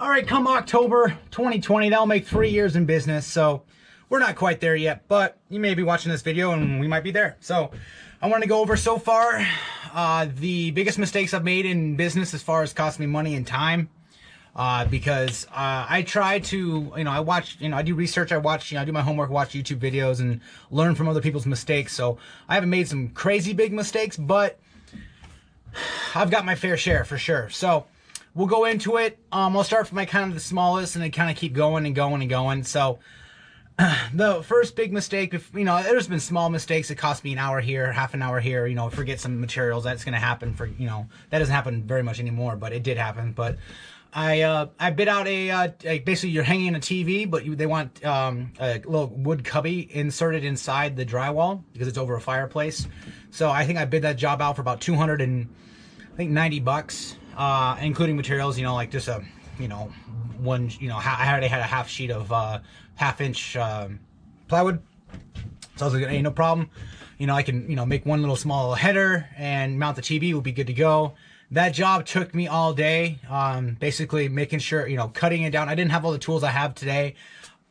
All right, come October 2020, that'll make 3 years in business. So we're not quite there yet, but you may be watching this video and we might be there. So I want to go over so far the biggest mistakes I've made in business as far as costing me money and time. Because I try to, I watch, I do research, I watch, I do my homework, watch YouTube videos and learn from other people's mistakes. So I haven't made some crazy big mistakes, but I've got my fair share for sure. So we'll go into it. I'll start from the smallest and then kind of keep going and going and going. So the first big mistake, there's been small mistakes that cost me an hour here, half an hour here, forget some materials. That's going to happen that doesn't happen very much anymore, but it did happen. But I bid out basically you're hanging a TV, but they want a little wood cubby inserted inside the drywall because it's over a fireplace. So I think I bid that job out for about $290, including materials, like just a, one, I already had a half sheet of half-inch plywood. So I was like, hey, no problem. I can, make one little small header and mount the TV, will be good to go. That job took me all day, basically making sure, cutting it down. I didn't have all the tools I have today.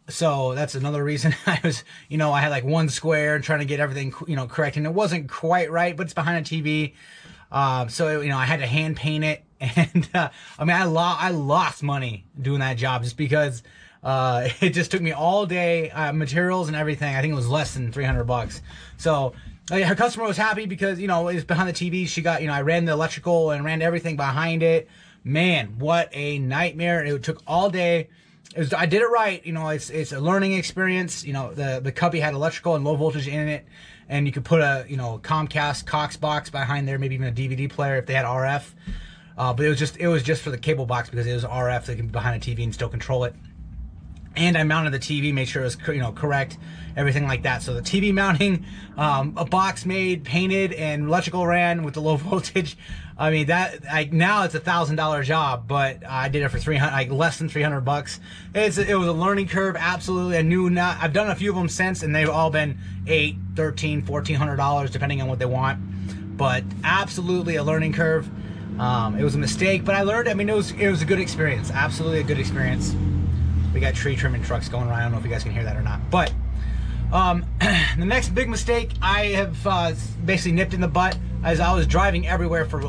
So that's another reason I was, I had like one square and trying to get everything, correct. And it wasn't quite right, but it's behind a TV. So, I had to hand paint it. And, I lost money doing that job just because, it just took me all day, materials and everything. I think it was less than $300. So her customer was happy because, it was behind the TV. She got, I ran the electrical and ran everything behind it. Man, what a nightmare. It took all day. I did it right. It's a learning experience. The cubby had electrical and low voltage in it. And you could put a, Comcast Cox box behind there, maybe even a DVD player if they had RF. But it was just for the cable box because it was RF. They can be behind a TV and still control it. And I mounted the TV, made sure it was, correct, everything like that. So the TV mounting, a box made, painted, and electrical ran with the low voltage. Now it's a $1,000 job, but I did it for less than $300. It was a learning curve, absolutely. I've done a few of them since, and they've all been $800, $1,300, $1,400, depending on what they want. But absolutely a learning curve. It was a mistake, but I learned. It was a good experience. Absolutely a good experience. We got tree trimming trucks going around. I don't know if you guys can hear that or not. But the next big mistake I have basically nipped in the butt as I was driving everywhere for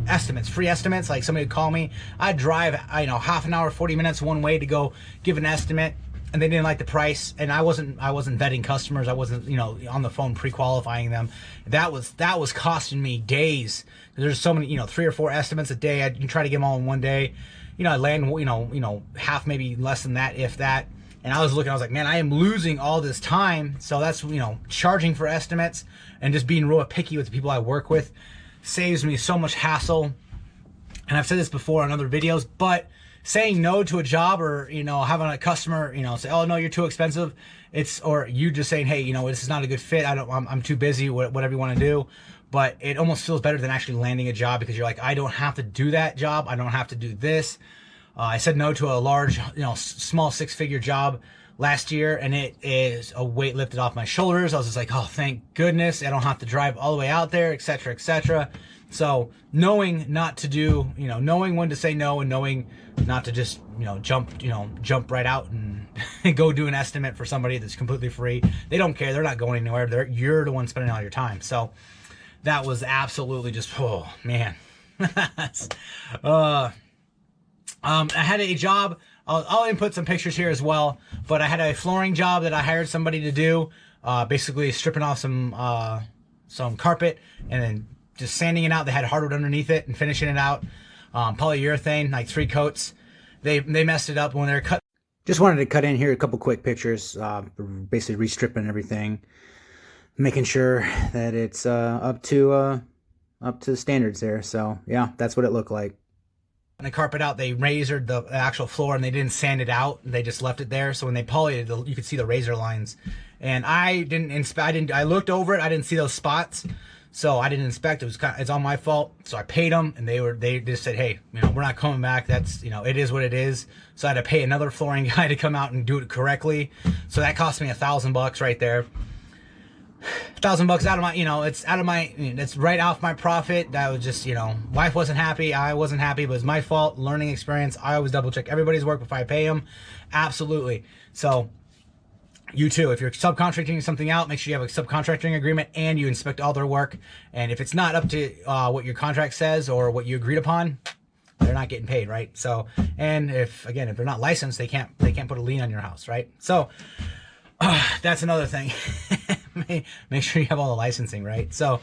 estimates, free estimates. Like somebody would call me. I'd drive, half an hour, 40 minutes one way to go give an estimate, and they didn't like the price. And I wasn't vetting customers. I wasn't, on the phone pre-qualifying them. That was costing me days. There's so many, 3 or 4 estimates a day. I can try to get them all in one day. I land, half, maybe less than that, if that. And I was like, man, I am losing all this time. So that's, charging for estimates and just being real picky with the people I work with saves me so much hassle. And I've said this before on other videos, but saying no to a job or, having a customer, say, oh, no, you're too expensive. Or you just saying, hey, this is not a good fit. I'm too busy, whatever you want to do. But it almost feels better than actually landing a job because you're like, I don't have to do that job. I don't have to do this. I said no to a large, small 6-figure job last year, and it is a weight lifted off my shoulders. I was just like, oh, thank goodness. I don't have to drive all the way out there, et cetera, et cetera. So knowing not to do, knowing when to say no and knowing not to just, jump right out and go do an estimate for somebody that's completely free. They don't care. They're not going anywhere. You're the one spending all your time. So that was absolutely just, oh, man. I had a job. I'll input some pictures here as well. But I had a flooring job that I hired somebody to do. Basically stripping off some carpet and then just sanding it out. They had hardwood underneath it and finishing it out. Polyurethane, like 3 coats. They messed it up when they were cut. Just wanted to cut in here a couple quick pictures. Basically restripping everything. Making sure that it's up to the standards there. So yeah, that's what it looked like. And the carpet out, they razored the actual floor and they didn't sand it out. They just left it there. So when they polyed it, you could see the razor lines. And I looked over it. I didn't see those spots. So I didn't inspect. It's on my fault. So I paid them and they just said, hey, we're not coming back. That's, it is what it is. So I had to pay another flooring guy to come out and do it correctly. So that cost me $1,000 right there. $1,000 out of my, it's out of my, it's right off my profit. That was just, wife wasn't happy, I wasn't happy, but it was my fault. Learning experience. I always double check everybody's work before I pay them. Absolutely. So you too, if you're subcontracting something out, make sure you have a subcontracting agreement and you inspect all their work. And if it's not up to what your contract says or what you agreed upon, they're not getting paid, right? So, and if they're not licensed, they can't put a lien on your house, right? So that's another thing. Make sure you have all the licensing, right? So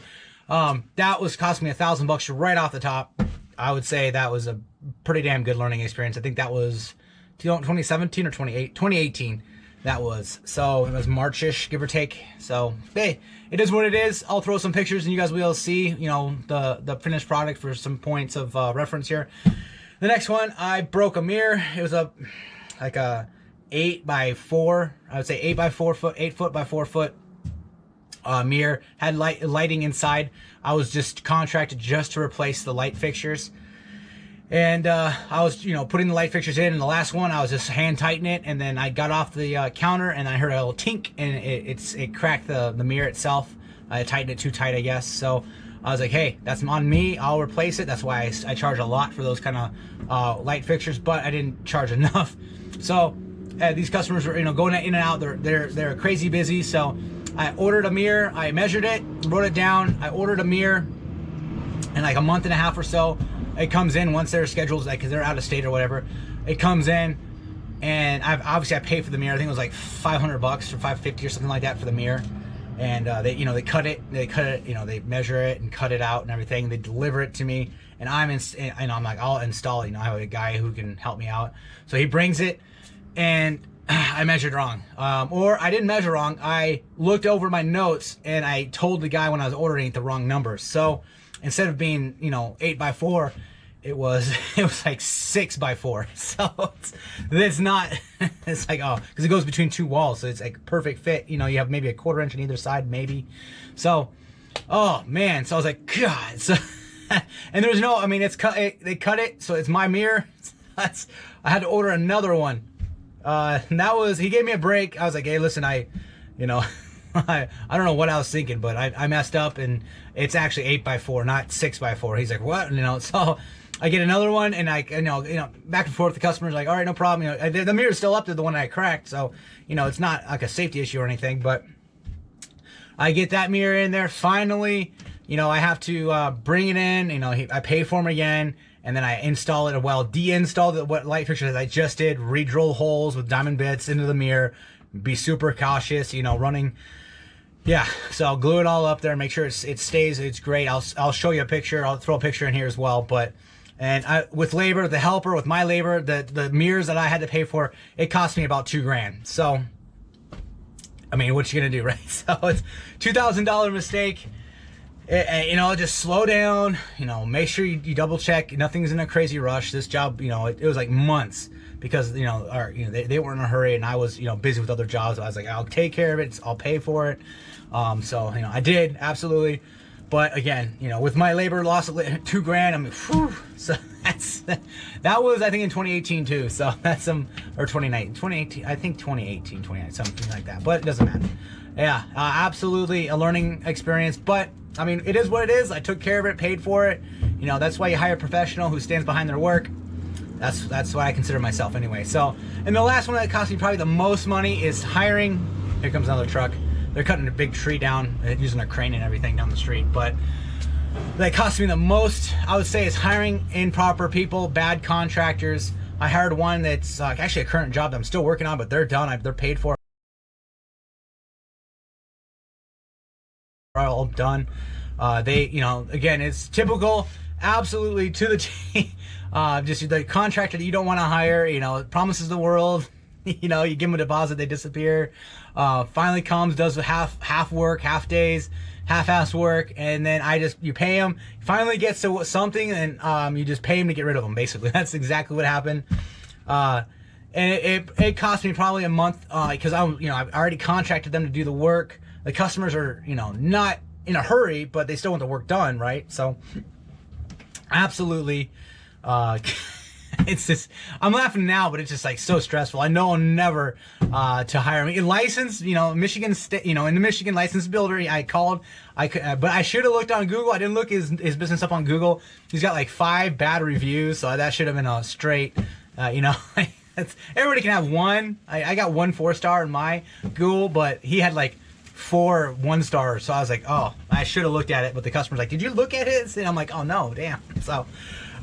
that was costing me $1,000 right off the top. I would say that was a pretty damn good learning experience. I think that was 2017 or 2018. That was, so it was Marchish, give or take. So hey, it is what it is. I'll throw some pictures and you guys will be able to see, the finished product for some points of reference here. The next one, I broke a mirror. It was like a 8 by 4, I would say 8 by 4 foot, 8 foot by 4 foot mirror. Had lighting inside. I was just contracted just to replace the light fixtures. And I was, putting the light fixtures in, and the last one, I was just hand tightening it, and then I got off the counter, and I heard a little tink, and it cracked the mirror itself. I tightened it too tight, I guess. So I was like, hey, that's on me. I'll replace it. That's why I charge a lot for those kind of light fixtures, but I didn't charge enough. So these customers were, going in and out. They're crazy busy. So I ordered a mirror. I measured it, wrote it down. I ordered a mirror, and like a month and a half or so, it comes in once their schedule's like, cause they're out of state or whatever. It comes in, and I paid for the mirror. I think it was like $500 or $550 or something like that for the mirror. And they cut it, they measure it and cut it out and everything. They deliver it to me, and I'm like, I'll install it. I have a guy who can help me out. So he brings it, and I measured wrong, or I didn't measure wrong. I looked over my notes and I told the guy when I was ordering it the wrong numbers. So instead of being 8 by 4, it was like 6 by 4. So it's not, it's like, oh, because it goes between two walls, so it's like perfect fit. You have maybe a 1/4 inch on either side, maybe. So, oh man, so I was like, God. So and there's no, it's cut. They cut it, so it's my mirror. I had to order another one. And that was, he gave me a break. I was like, hey, listen, I don't know what I was thinking, but I messed up, and it's actually 8 by 4, not 6 by 4. He's like, what? So I get another one, and I, back and forth. The customer's like, all right, no problem. The mirror's still up to the one I cracked, so it's not like a safety issue or anything. But I get that mirror in there. Finally, I have to bring it in. I pay for him again, and then I install it. Well, de-install what light fixtures I just did. Re-drill holes with diamond bits into the mirror. Be super cautious, running. Yeah, so I'll glue it all up there, make sure it stays. It's great. I'll show you a picture. I'll throw a picture in here as well. But with labor, the helper, with my labor, the mirrors that I had to pay for, it cost me about $2,000. So, what you gonna do, right? So it's $2,000 mistake. Just slow down. Make sure you double check. Nothing's in a crazy rush. This job, it was like months. Because they weren't in a hurry, and I was busy with other jobs. I was like, I'll take care of it. I'll pay for it. So I did, absolutely. But again, with my labor loss of $2,000, whew. So that was, I think, in 2018 too. So that's or 2018. I think 2018, 2019, something like that. But it doesn't matter. Yeah, absolutely a learning experience. But it is what it is. I took care of it, paid for it. That's why you hire a professional who stands behind their work. That's what I consider myself anyway. So, and the last one that cost me probably the most money is hiring. Here comes another truck. They're cutting a big tree down, using a crane and everything down the street. But that cost me the most, I would say, is hiring improper people, bad contractors. I hired one that's actually a current job that I'm still working on, but they're done. They're paid for. All done. They, again, it's typical. Absolutely to the T. Just the contractor that you don't want to hire, promises the world, you give them a deposit, they disappear. Finally comes, does half work, half days, half-ass work, and then you pay him. Finally gets to something, and you just pay him to get rid of him. Basically, that's exactly what happened. And it cost me probably a month because I've already contracted them to do the work. The customers are not in a hurry, but they still want the work done, right? So absolutely it's just, I'm laughing now, but it's just like so stressful. I know I'll never to hire me. License, you know, Michigan State, you know, in the Michigan license builder, I called, but I should have looked on Google. I didn't look his business up on Google. He's got like 5 bad reviews, so that should have been a straight, you know. Everybody can have one. I got 1 4-star in my Google, but he had like 4 1-stars. So I was like, oh, I should have looked at it. But the customer's like, did you look at it? And I'm like, oh no, damn. So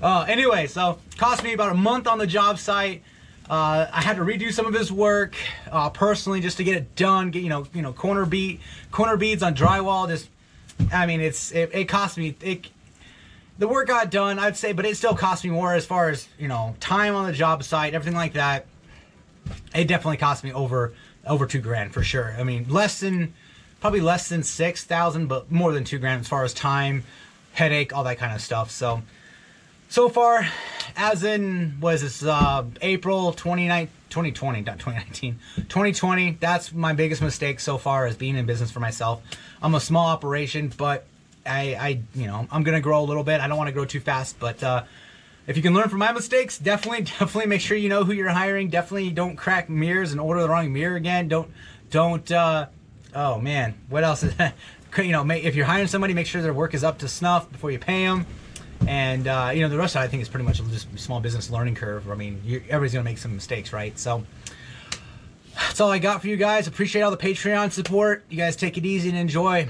anyway, so cost me about a month on the job site. I had to redo some of his work personally just to get it done. Get you know corner beads on drywall. Just, I mean, it cost me. The work got done, I'd say, but it still cost me more as far as, you know, time on the job site, everything like that. It definitely cost me over $2,000 for sure. I mean, probably less than 6,000, but more than $2,000 as far as time, headache, all that kind of stuff. So far, as in, was this April 2020, not 2019, 2020, that's my biggest mistake so far, is being in business for myself. I'm a small operation, but I you know, I'm gonna grow a little bit. I don't want to grow too fast, but if you can learn from my mistakes, definitely make sure you know who you're hiring. Definitely don't crack mirrors and order the wrong mirror again. Don't oh man, what else is that? You know, if you're hiring somebody, make sure their work is up to snuff before you pay them. And you know, the rest of it, I think, is pretty much just a small business learning curve. I mean, everybody's gonna make some mistakes, right? So that's all I got for you guys. Appreciate all the Patreon support. You guys take it easy and enjoy.